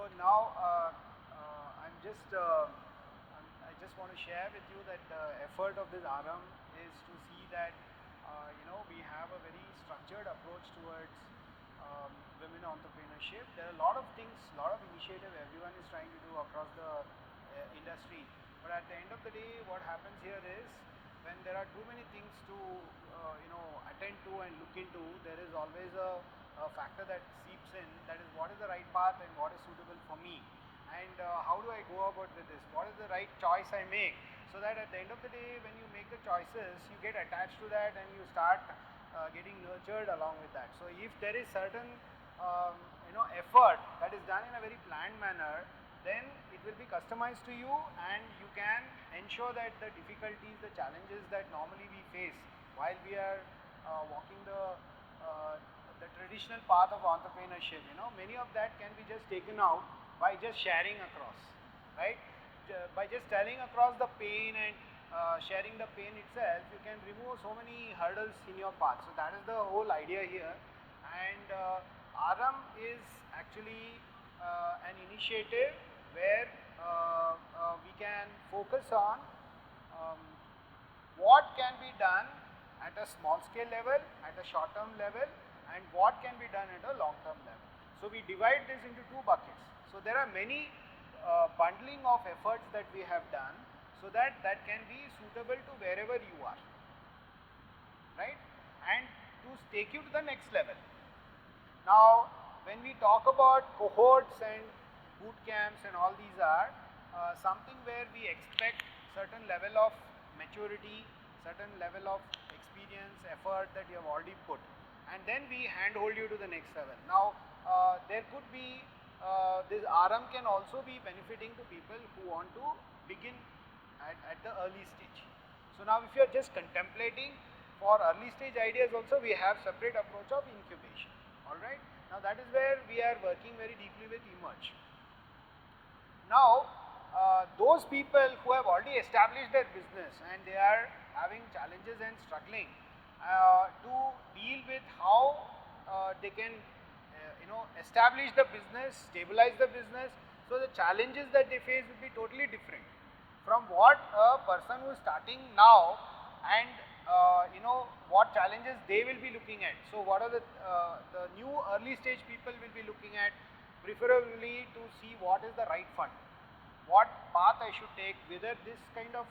So now I just want to share with you that the effort of this ARAM is to see that we have a very structured approach towards women entrepreneurship. There are a lot of things, a lot of initiative everyone is trying to do across the industry. But at the end of the day, what happens here is when there are too many things to attend to and look into, there is always a factor that seeps in. That is, what is the right path and what is suitable for me, and how do I go about with this? What is the right choice I make? So that at the end of the day, when you make the choices, you get attached to that and you start getting nurtured along with that. So if there is certain effort that is done in a very planned manner, then it will be customized to you, and you can ensure that the difficulties, the challenges that normally we face while we are walking uh, the traditional path of entrepreneurship, many of that can be just taken out by just sharing across, right? By just telling across the pain and sharing the pain itself, you can remove so many hurdles in your path. So that is the whole idea here. And ARAM is actually an initiative where we can focus on um, what can be done at a small scale level, at a short term level, and what can be done at a long term level. So we divide this into two buckets. So there are many bundling of efforts that we have done, so that can be suitable to wherever you are, right? And to take you to the next level. Now, when we talk about cohorts and boot camps and all these are something where we expect certain level of maturity, certain level of experience, effort that you have already put, and then we handhold you to the next level. Now, there could be this ARAM can also be benefiting to people who want to begin at the early stage. So now, if you are just contemplating for early stage ideas, also we have separate approach of incubation. All right. Now that is where we are working very deeply with Emerge. Now, those people who have already established their business and they are having challenges and struggling to deal with how they can, establish the business, stabilize the business. So the challenges that they face will be totally different from what a person who is starting now, and what challenges they will be looking at. So what are the new early stage people will be looking at, preferably to see what is the right fund, what path I should take, whether this kind of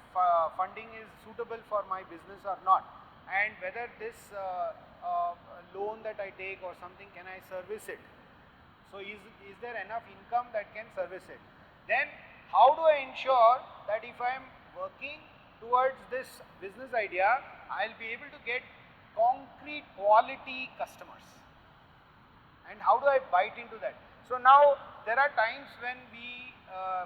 funding is suitable for my business or not, and whether this loan that I take or something, can I service it? So is there enough income that can service it? Then how do I ensure that if I am working towards this business idea, I'll be able to get concrete quality customers? And how do I bite into that? So now there are times when we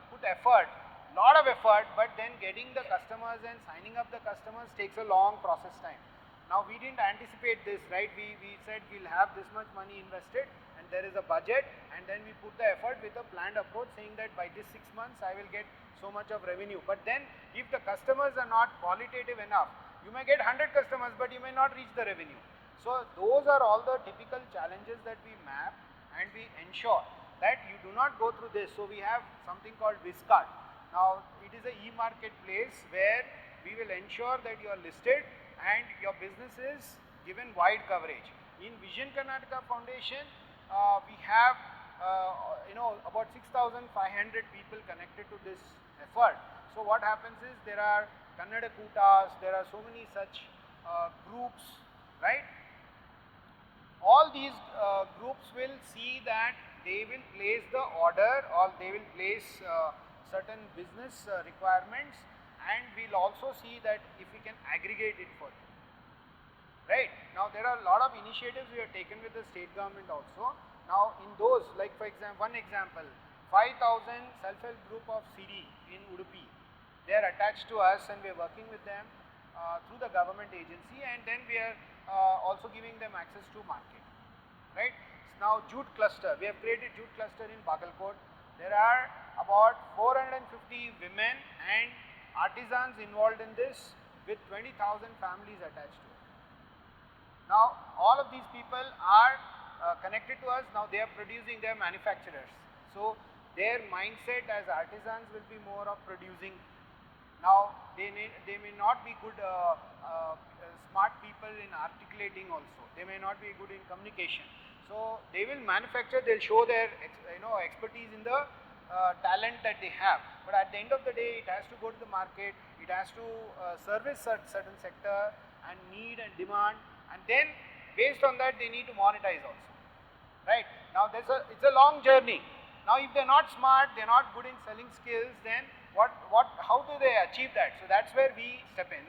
put effort, lot of effort, but then getting the customers and signing up the customers takes a long process time. Now we didn't anticipate this, right? We said we'll have this much money invested and there is a budget, and then we put the effort with a planned approach saying that by this 6 months I will get so much of revenue. But then if the customers are not qualitative enough, you may get 100 customers but you may not reach the revenue. So those are all the typical challenges that we map, and we ensure that you do not go through this. So we have something called Viscard. Now it is a e-marketplace where we will ensure that you are listed and your business is given wide coverage. In Vision Karnataka Foundation, we have about 6,500 people connected to this effort. So what happens is there are Kannada Kutas, there are so many such groups, right? All these groups will see that they will place the order, or they will place certain business requirements, and we'll also see that if we can aggregate it for you. Right? Now there are a lot of initiatives we have taken with the state government also. Now in those, like for example, one example, 5,000 self-help group of CD in Udupi, they are attached to us and we are working with them through the government agency, and then we are also giving them access to market. Right? Now jute cluster, we have created jute cluster in Bagalkot. There are about 450 women and artisans involved in this, with 20,000 families attached to it. Now all of these people are connected to us. Now they are producing, they are manufacturers. So their mindset as artisans will be more of producing. Now they may not be good smart people in articulating also. They may not be good in communication. So they will manufacture. They'll show their expertise in the talent that they have. But at the end of the day, it has to go to the market. It has to service certain sector and need and demand. And then based on that, they need to monetize also. Right? Now it's a long journey. Now if they're not smart, they're not good in selling skills, then how do they achieve that? So that's where we step in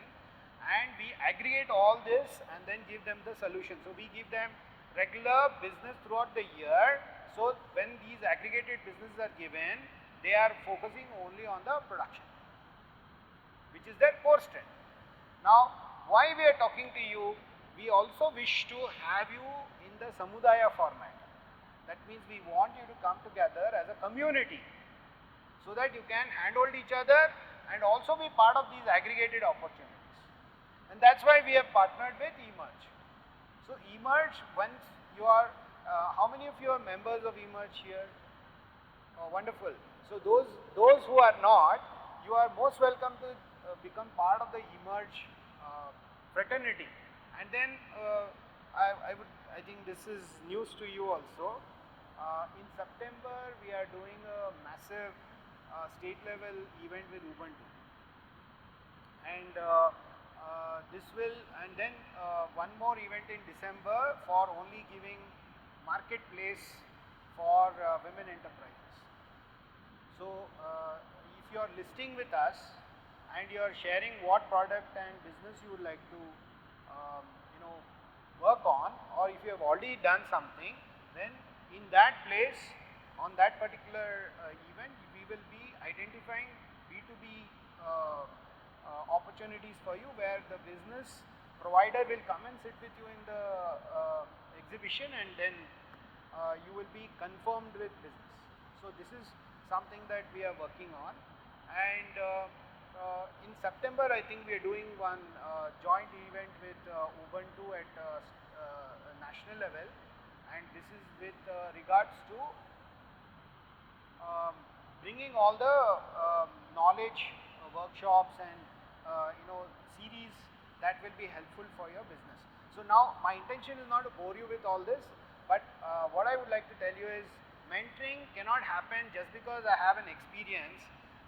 and we aggregate all this and then give them the solution. So we give them regular business throughout the year. So when these aggregated businesses are given, they are focusing only on the production, which is their core strength. Now, why we are talking to you? We also wish to have you in the Samudaya format. That means we want you to come together as a community so that you can handhold each other and also be part of these aggregated opportunities. And that's why we have partnered with eMerge. So eMerge, once you are, how many of you are members of eMerge here? Oh, wonderful. So those who are not, you are most welcome to become part of the eMerge fraternity. And then I think this is news to you also. In September, we are doing a massive state level event with Ubuntu. And then one more event in December for only giving marketplace for women enterprises. So if you are listing with us and you are sharing what product and business you would like to work on, or if you have already done something, then in that place, on that particular event, we will be identifying B2B opportunities for you, where the business provider will come and sit with you in the exhibition, and then you will be confirmed with business. So this is something that we are working on. And in September, I think we are doing one joint event with Ubuntu at national level, and this is with regards to bringing all the knowledge workshops and series that will be helpful for your business. So now my intention is not to bore you with all this, but what I would like to tell you is mentoring cannot happen just because I have an experience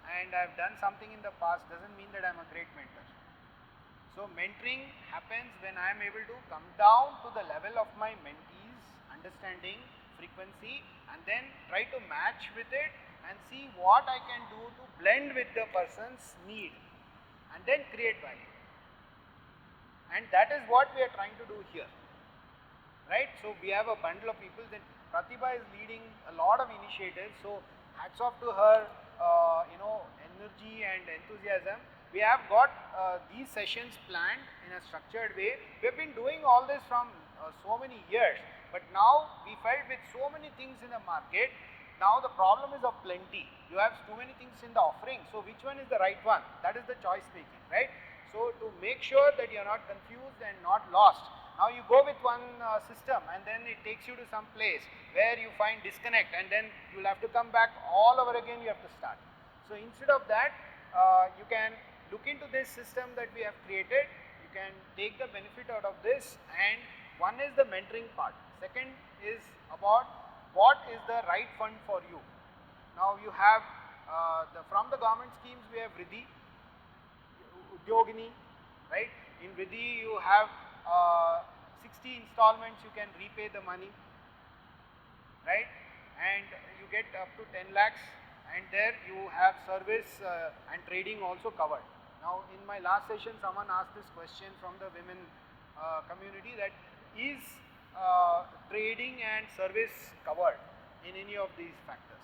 and I've done something in the past doesn't mean that I'm a great mentor. So mentoring happens when I am able to come down to the level of my mentees, understanding frequency, and then try to match with it and see what I can do to blend with the person's need and then create value. And that is what we are trying to do here. Right? So we have a bundle of people. Then Pratibha is leading a lot of initiatives. So hats off to her, energy and enthusiasm. We have got these sessions planned in a structured way. We have been doing all this from so many years, but now we felt with so many things in the market, now the problem is of plenty. You have too many things in the offering, so which one is the right one? That is the choice making, right? So to make sure that you are not confused and not lost, now you go with one system and then it takes you to some place where you find disconnect, and then you will have to come back all over again, you have to start. So instead of that, you can look into this system that we have created. You can take the benefit out of this, and one is the mentoring part. Second is about what is the right fund for you. Now you have from the government schemes we have Riddhi, Udyogini, right? In Riddhi you have 60 installments, you can repay the money, right? And you get up to 10 lakhs, and there you have service and trading also covered. Now in my last session someone asked this question from the women community, that is trading and service covered in any of these factors.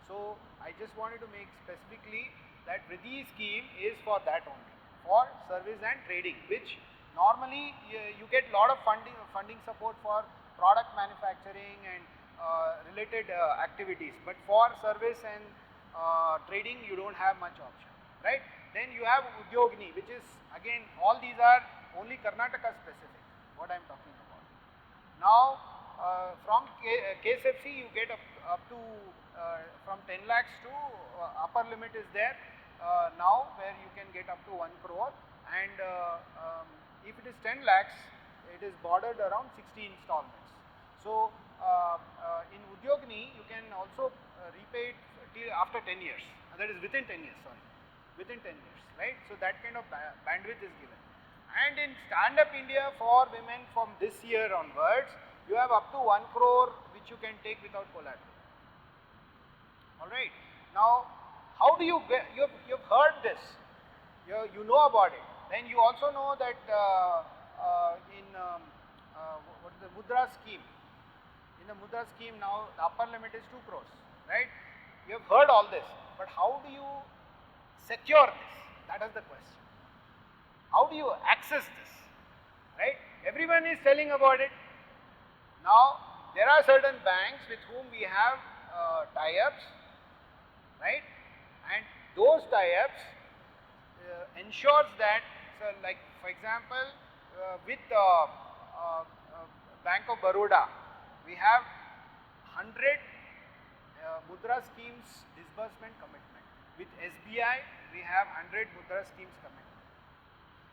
So I just wanted to make specifically that Riddhi scheme is for that only, for service and trading, which normally you get lot of funding support for product manufacturing and related activities, but for service and trading you don't have much option, right? Then you have Udyogini, which is again, all these are only Karnataka specific, what I am talking about. Now from KSFC you get up to from 10 lakhs to upper limit is there now where you can get up to 1 crore, and if it is 10 lakhs, it is bordered around 60 installments. So in Udyogini, you can also repay it after 10 years, that is within 10 years, sorry, within 10 years, right? So that kind of bandwidth is given. And in Stand Up India for women from this year onwards, you have up to 1 crore which you can take without collateral. Alright, now how do you get, you've heard this, you know about it, then you also know that what is the Mudra scheme, in the Mudra scheme now the upper limit is 2 crores, right? You have heard all this, but how do you secure this? That is the question. How do you access this, right? Everyone is telling about it. Now there are certain banks with whom we have tie-ups, right? And those tie-ups ensures that, so like for example, with Bank of Baroda, we have 100 Mudra schemes disbursement commitment. With SBI, we have 100 Mudra schemes commitment.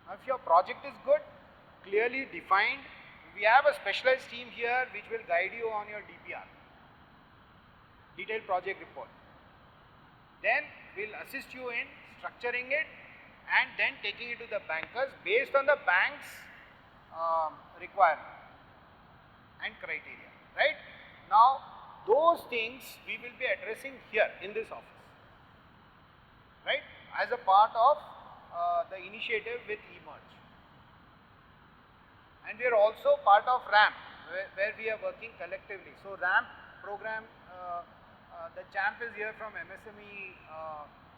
Now, if your project is good, clearly defined, we have a specialized team here which will guide you on your DPR, detailed project report. Then we'll assist you in structuring it and then taking it to the bankers based on the bank's requirement and criteria, right? Now, those things we will be addressing here in this office, right? As a part of the initiative with eMerge. And we are also part of RAMP, where we are working collectively. So RAMP program, the champ is here from MSME,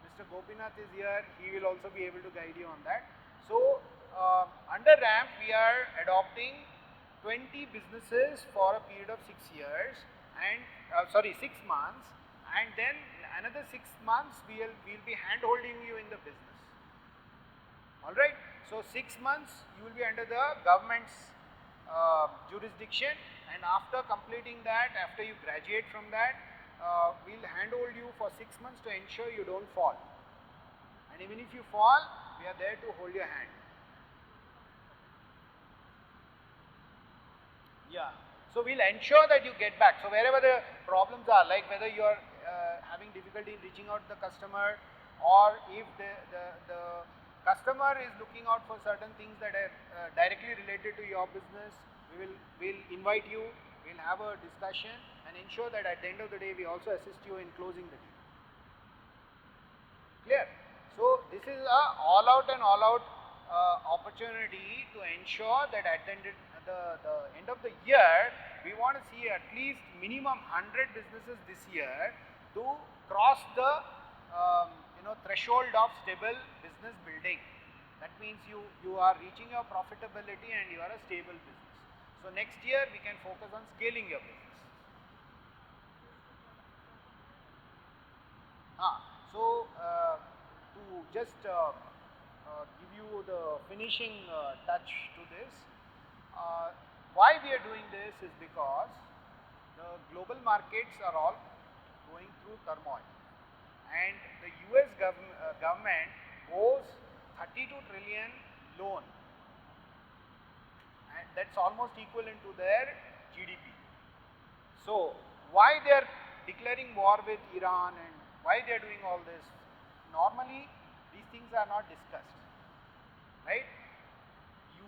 Mr. Gopinath is here, he will also be able to guide you on that. So under RAMP, we are adopting 20 businesses for a period of 6 years, and 6 months, and then another 6 months we'll be hand holding you in the business. Alright, so 6 months you will be under the government's jurisdiction, and after completing that, after you graduate from that, we'll hand hold you for 6 months to ensure you don't fall. And even if you fall, we are there to hold your hand. Yeah, so we'll ensure that you get back. So wherever the problems are, like whether you are having difficulty in reaching out to the customer, or if the customer is looking out for certain things that are directly related to your business, we'll invite you, we'll have a discussion and ensure that at the end of the day we also assist you in closing the deal. Clear? So this is a all out opportunity to ensure that at the end of the year, we want to see at least minimum 100 businesses this year to cross the threshold of stable business building. That means you are reaching your profitability and you are a stable business. So next year we can focus on scaling your business. So to just give you the finishing touch to this, why we are doing this is because the global markets are all going through turmoil, and the US government owes 32 trillion loan, and that's almost equivalent to their GDP. So why they are declaring war with Iran and why they are doing all this? Normally these things are not discussed, right?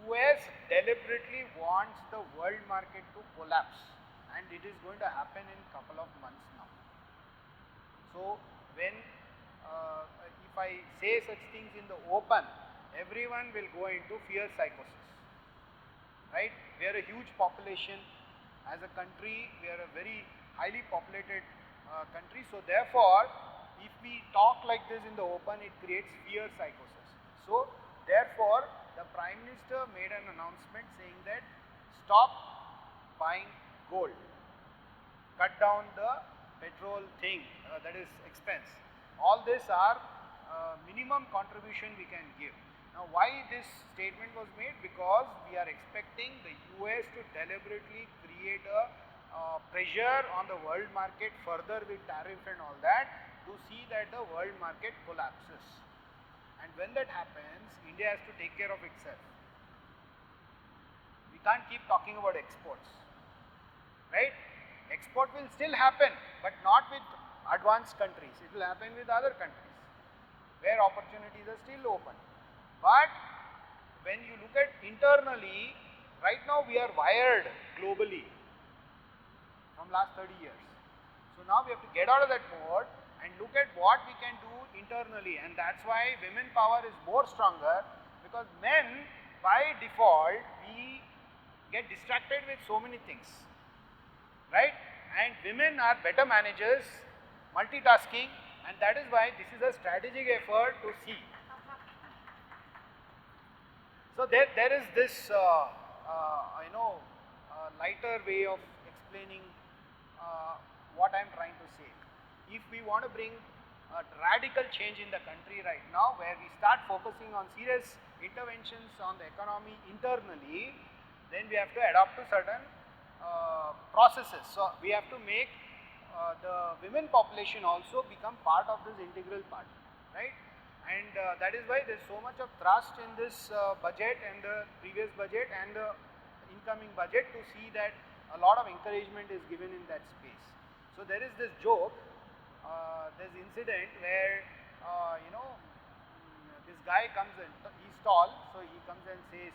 US deliberately wants the world market to collapse, and it is going to happen in a couple of months now. So when if I say such things in the open, everyone will go into fear psychosis, right? We are a huge population as a country, we are a very highly populated country, so therefore if we talk like this in the open, it creates fear psychosis. So therefore the Prime Minister made an announcement saying that stop buying gold, cut down the petrol thing, that is expense. All this are minimum contribution we can give. Now why this statement was made? Because we are expecting the US to deliberately create a pressure on the world market further with tariff and all that to see that the world market collapses. And when that happens, India has to take care of itself. We can't keep talking about exports, right? Export will still happen, but not with advanced countries. It will happen with other countries where opportunities are still open. But when you look at internally, right now we are wired globally from last 30 years. So now we have to get out of that mode and look at what we can do internally, and that's why women power is more stronger, because men by default we get distracted with so many things, right? And women are better managers, multitasking, and that is why this is a strategic effort to see. So there is this lighter way of explaining what I am trying to say. If we want to bring a radical change in the country right now, where we start focusing on serious interventions on the economy internally, then we have to adopt to certain processes. So we have to make the women population also become part of this integral part, right? And that is why there is so much of thrust in this budget and the previous budget and the incoming budget to see that a lot of encouragement is given in that space. So there is this joke, this incident where this guy comes in, he's tall, so he comes and says,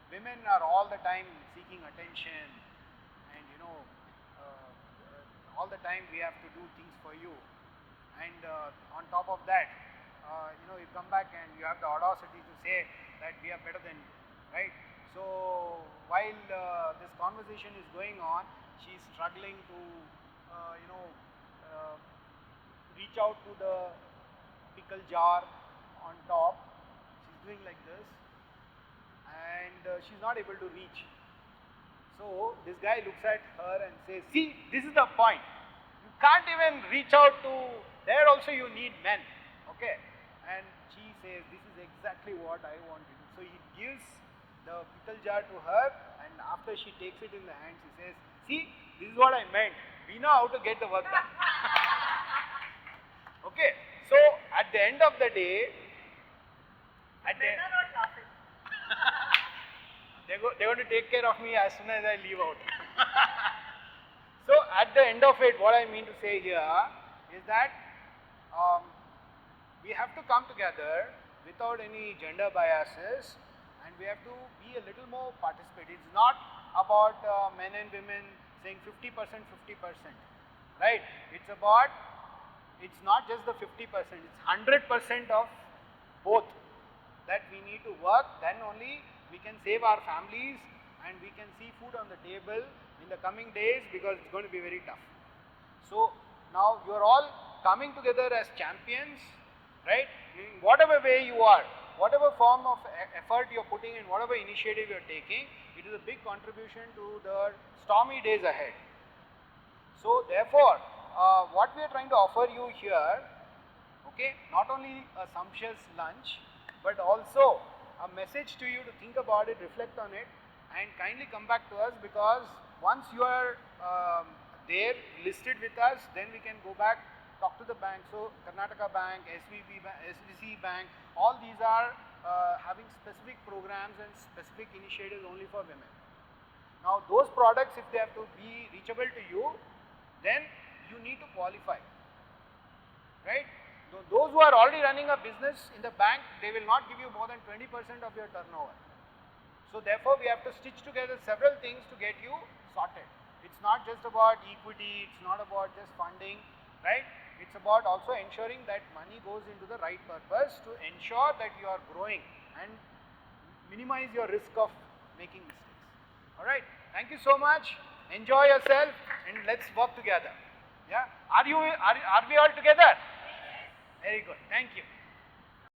women are all the time seeking attention, and all the time we have to do things for you. And on top of that, you come back and you have the audacity to say that we are better than you, right? So while this conversation is going on, she's struggling to, reach out to the pickle jar on top. She's doing like this, and she's not able to reach. So this guy looks at her and says, see, this is the point. You can't even reach out to, there also you need men, okay? And she says, this is exactly what I want to do. So he gives the pickle jar to her, and after she takes it in the hand, she says, see, this is what I meant. We know how to get the work done. Okay, so at the end of the day, Men are not laughing. they're going to take care of me as soon as I leave out. So at the end of it, what I mean to say here is that we have to come together without any gender biases, and we have to be a little more participative. It's not about men and women saying 50%, 50%, right? It's not just the 50%, it's 100% of both that we need to work. Then only we can save our families and we can see food on the table in the coming days, because it's going to be very tough. So now you are all coming together as champions, right? In whatever way you are, whatever form of effort you are putting in, whatever initiative you are taking, it is a big contribution to the stormy days ahead. So therefore, what we are trying to offer you here, okay, not only a sumptuous lunch, but also a message to you to think about it, reflect on it, and kindly come back to us, because once you are there listed with us, then we can go back, talk to the bank. So Karnataka Bank, SVC Bank, all these are having specific programs and specific initiatives only for women. Now those products, if they have to be reachable to you, then you need to qualify, right? Those who are already running a business in the bank, they will not give you more than 20% of your turnover. So therefore, we have to stitch together several things to get you sorted. It's not just about equity, it's not about just funding, right? It's about also ensuring that money goes into the right purpose to ensure that you are growing and minimize your risk of making mistakes. Alright, thank you so much. Enjoy yourself and let's work together. Yeah, are we all together? Very good, thank you.